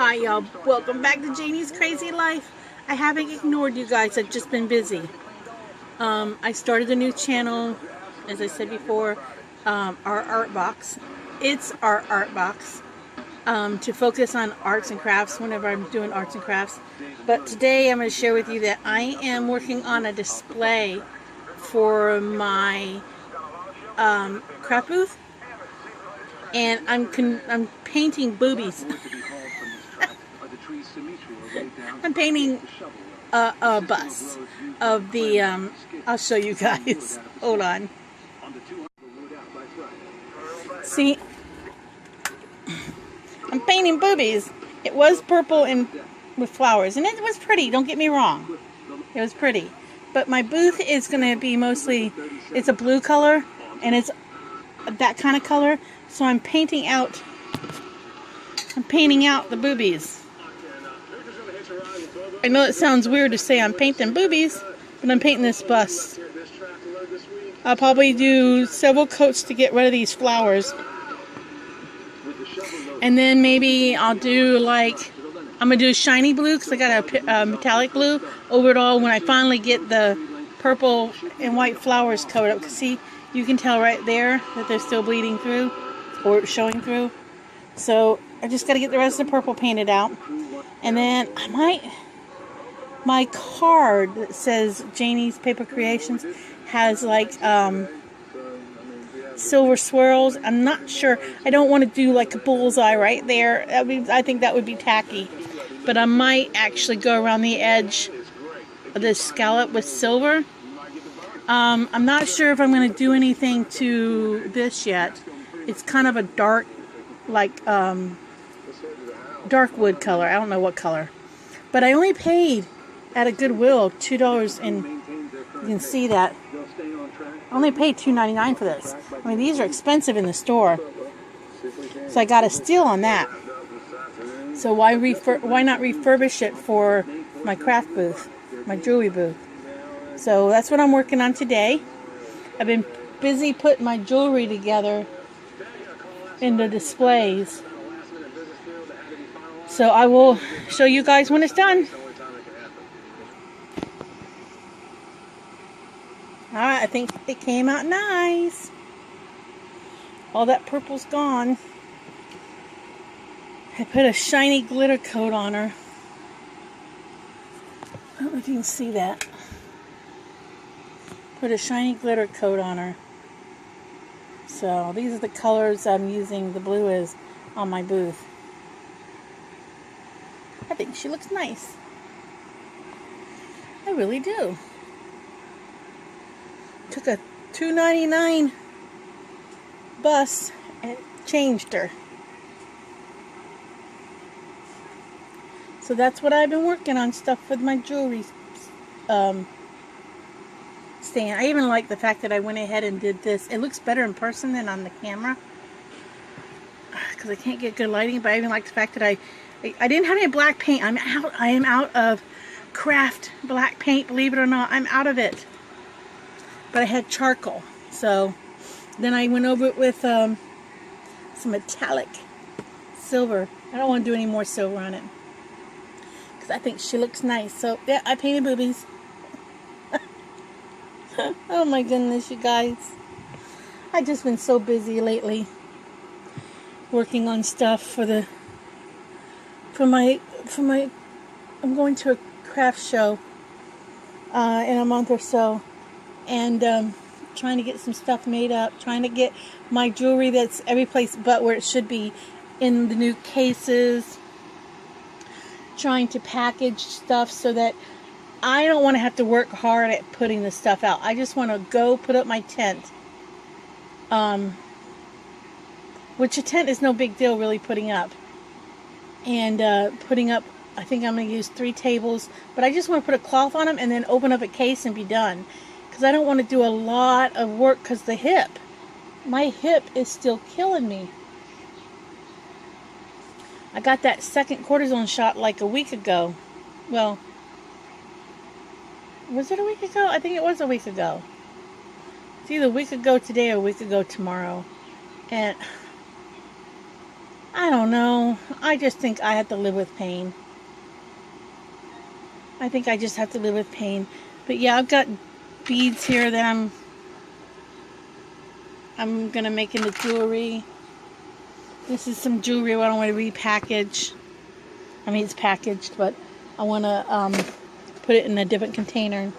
Alright, y'all, welcome back to Janie's Crazy Life. I haven't ignored you guys, I've just been busy. I started a new channel, as I said before, our art box. It's our art box to focus on arts and crafts whenever I'm doing arts and crafts. But today I'm going to share with you that I am working on a display for my craft booth. And I'm painting boobies. I'm painting a bust of the, I'll show you guys. Hold on. See? I'm painting boobies. It was purple and with flowers. And it was pretty, don't get me wrong. It was pretty. But my booth is going to be mostly, it's a blue color. And it's that kind of color. So I'm painting out the boobies. I know it sounds weird to say I'm painting boobies, but I'm painting this bust. I'll probably do several coats to get rid of these flowers. And then maybe I'll do I'm going to do shiny blue because I got a metallic blue over it all when I finally get the purple and white flowers covered up. See, you can tell right there that they're still bleeding through or showing through. So I just got to get the rest of the purple painted out. And then my card that says Janie's Paper Creations has silver swirls. I'm not sure. I don't want to do like a bullseye right there. I think that would be tacky. But I might actually go around the edge of this scallop with silver. I'm not sure if I'm going to do anything to this yet. It's kind of a dark, dark wood color. I don't know what color. But I only paid at a Goodwill $2, and you can see that. I only paid $2.99 for this. I mean, these are expensive in the store. So I got a steal on that. So why not refurbish it for my craft booth, my jewelry booth? So that's what I'm working on today. I've been busy putting my jewelry together in the displays. So I will show you guys when it's done. Alright, I think it came out nice. All that purple's gone. I put a shiny glitter coat on her. I don't know if you can see that. Put a shiny glitter coat on her. So these are the colors I'm using. The blue is on my booth. I think she looks nice. I really do. Took a $2.99 bus and changed her. So that's what I've been working on, stuff with my jewelry stand. I even like the fact that I went ahead and did this. It looks better in person than on the camera because I can't get good lighting. But I even like the fact that I didn't have any black paint. I am out of craft black paint. Believe it or not, I'm out of it. But I had charcoal. So then I went over it with some metallic silver. I don't want to do any more silver on it because I think she looks nice. So yeah, I painted boobies. Oh my goodness, you guys. I've just been so busy lately working on stuff for my I'm going to a craft show in a month or so, and trying to get some stuff made up, trying to get my jewelry that's every place but where it should be in the new cases, trying to package stuff so that I don't want to have to work hard at putting this stuff out. I just want to go put up my tent. Which a tent is no big deal really putting up. And putting up, I think I'm going to use 3 tables. But I just want to put a cloth on them and then open up a case and be done. Because I don't want to do a lot of work because the hip. My hip is still killing me. I got that second cortisone shot like a week ago. Well, was it a week ago? I think it was a week ago. It's either a week ago today or a week ago tomorrow. And I don't know. I just think I have to live with pain. I think I just have to live with pain. But yeah, I've got beads here that I'm gonna make into jewelry. This is some jewelry I don't want to repackage. I mean, it's packaged, but I want to put it in a different container.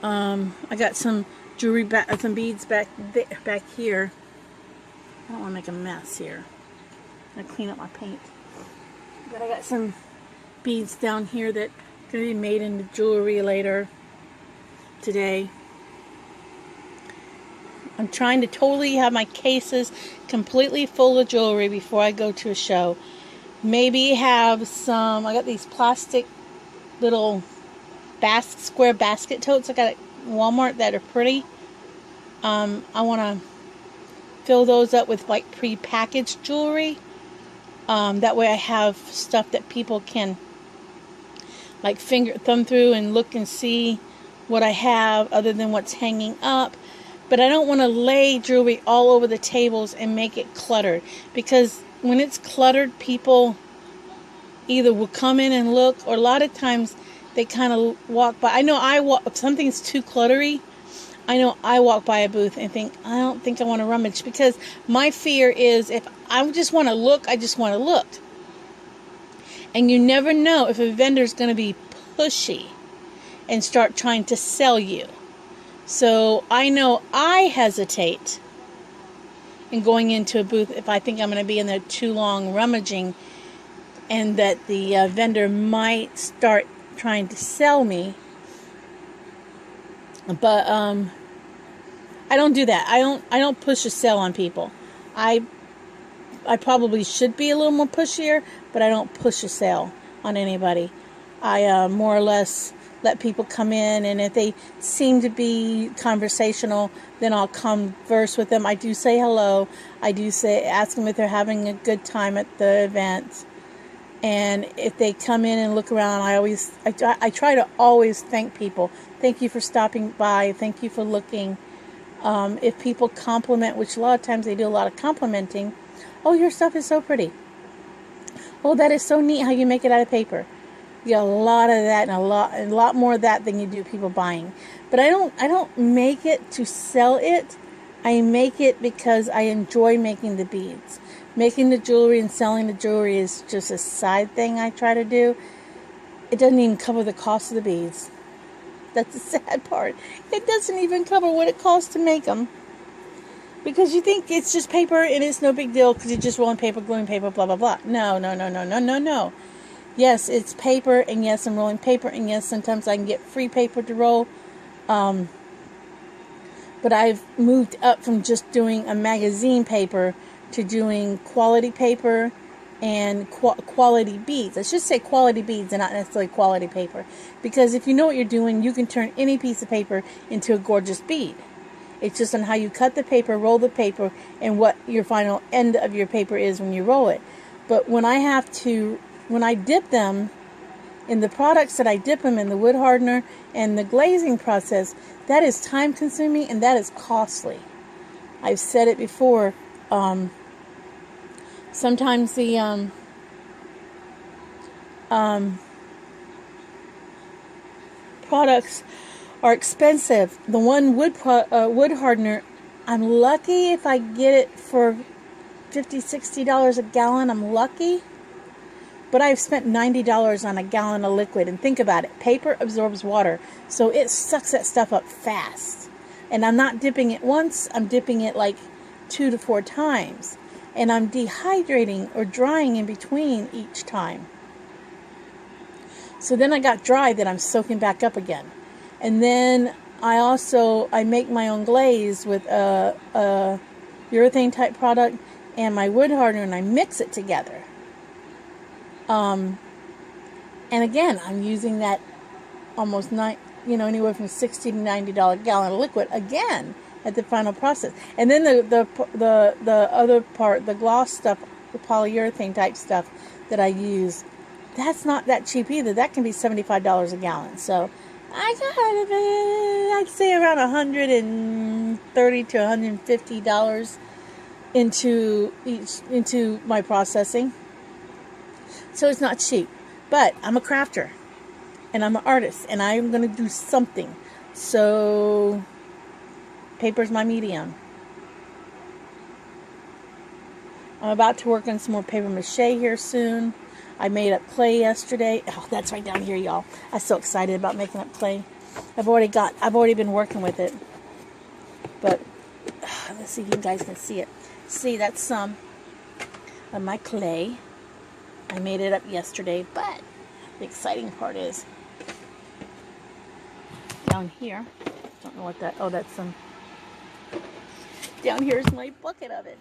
I got some jewelry, some beads back here. I don't want to make a mess here. I'm gonna clean up my paint. But I got some beads down here that are gonna be made into jewelry later today. I'm trying to totally have my cases completely full of jewelry before I go to a show. Maybe have some, I got these plastic little square basket totes I got at Walmart that are pretty. I want to fill those up with like pre-packaged jewelry. That way I have stuff that people can like thumb through and look and see what I have other than what's hanging up. But I don't want to lay jewelry all over the tables and make it cluttered, because when it's cluttered, people either will come in and look, or a lot of times they kind of walk by. I know if something's too cluttery, I know I walk by a booth and think, I don't think I want to rummage, because my fear is if I just want to look, I just want to look. And you never know if a vendor's going to be pushy and start trying to sell you. So I know I hesitate in going into a booth if I think I'm going to be in there too long rummaging, and that the vendor might start trying to sell me. But I don't do that. I don't push a sell on people. I probably should be a little more pushier, but I don't push a sale on anybody. I more or less let people come in, and if they seem to be conversational, then I'll converse with them. I do say hello. I do ask them if they're having a good time at the event. And if they come in and look around, I try to always thank people. Thank you for stopping by. Thank you for looking. If people compliment, which a lot of times they do a lot of complimenting. Oh, your stuff is so pretty. Oh, that is so neat how you make it out of paper. You get a lot of that, and a lot more of that than you do people buying. But I don't make it to sell it. I make it because I enjoy making the beads. Making the jewelry and selling the jewelry is just a side thing I try to do. It doesn't even cover the cost of the beads. That's the sad part. It doesn't even cover what it costs to make them. Because you think it's just paper and it's no big deal because you're just rolling paper, gluing paper, blah, blah, blah. No. Yes, it's paper, and yes, I'm rolling paper, and yes, sometimes I can get free paper to roll. But I've moved up from just doing a magazine paper to doing quality paper and quality beads. I should say quality beads and not necessarily quality paper. Because if you know what you're doing, you can turn any piece of paper into a gorgeous bead. It's just on how you cut the paper, roll the paper, and what your final end of your paper is when you roll it. But when I dip them in the products that I dip them in, the wood hardener and the glazing process, that is time consuming and that is costly. I've said it before. Sometimes the products are expensive. The one wood hardener, I'm lucky if I get it for $50, $60 a gallon. I'm lucky. But I've spent $90 on a gallon of liquid. And think about it. Paper absorbs water. So it sucks that stuff up fast. And I'm not dipping it once. I'm dipping it like 2 to 4 times. And I'm dehydrating or drying in between each time. So then I got dry that I'm soaking back up again. And then I make my own glaze with a urethane type product and my wood hardener, and I mix it together. And again, I'm using that almost anywhere from $60 to $90 gallon of liquid again at the final process. And then the other part, the gloss stuff, the polyurethane type stuff that I use, that's not that cheap either. That can be $75 a gallon. So I'd say around $130 to $150 into my processing. So it's not cheap. But I'm a crafter. And I'm an artist. And I'm going to do something. So paper's my medium. I'm about to work on some more paper mache here soon. I made up clay yesterday. Oh, that's right down here, y'all. I'm so excited about making up clay. I've already been working with it. But let's see if you guys can see it. See, that's some of my clay. I made it up yesterday, but the exciting part is down here. Don't know what that. Oh, that's some. Down here is my bucket of it.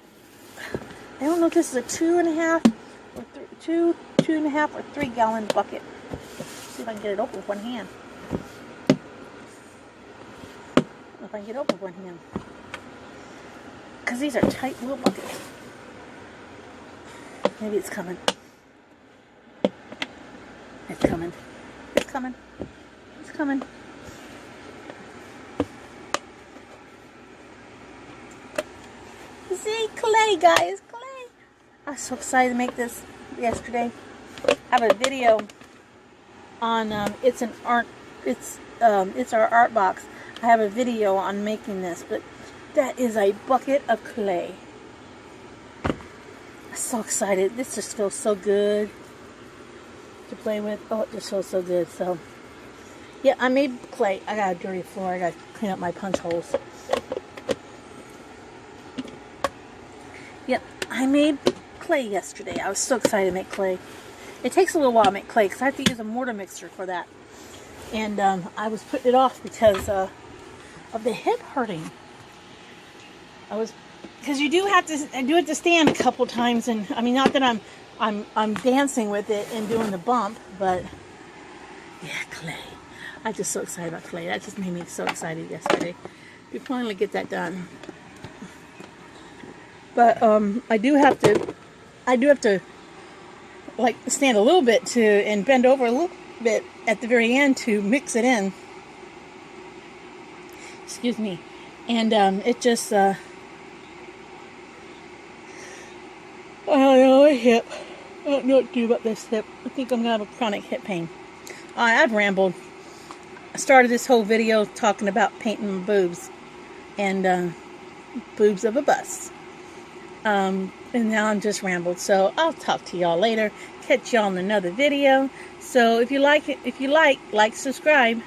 I don't know if this is a 2.5 or 2.5 or 3 gallon bucket. Let's see if I can get it open with one hand. I don't know if I can get it open with one hand. Because these are tight little buckets. Maybe it's coming. It's coming. It's coming. It's coming. See, clay, guys, clay. I was so excited to make this yesterday. I have a video on it's our art box. I have a video on making this, but that is a bucket of clay. I'm so excited. This just feels so good to play with. Oh, it just feels so good. So yeah, I made clay. I got a dirty floor. I got to clean up my punch holes. Yep, I made clay yesterday. I was so excited to make clay. It takes a little while to make clay because I have to use a mortar mixer for that. And I was putting it off because of the hip hurting. Because you do have to stand a couple times, and I mean, not that I'm dancing with it and doing the bump, but yeah, clay. I'm just so excited about clay. That just made me so excited yesterday. We finally get that done. But I do have to like stand a little bit and bend over a little bit at the very end to mix it in. Excuse me. And it just I don't know, my hip. I don't know what to do about this hip. I think I'm gonna have a chronic hip pain. I've rambled. I started this whole video talking about painting my boobs and boobs of a bus. And now I'm just rambled. So I'll talk to y'all later. Catch y'all in another video. So if you like it, like, subscribe,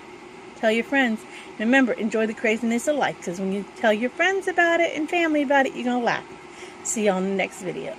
tell your friends. Remember, enjoy the craziness of life. Because when you tell your friends about it and family about it, you're going to laugh. See y'all in the next video.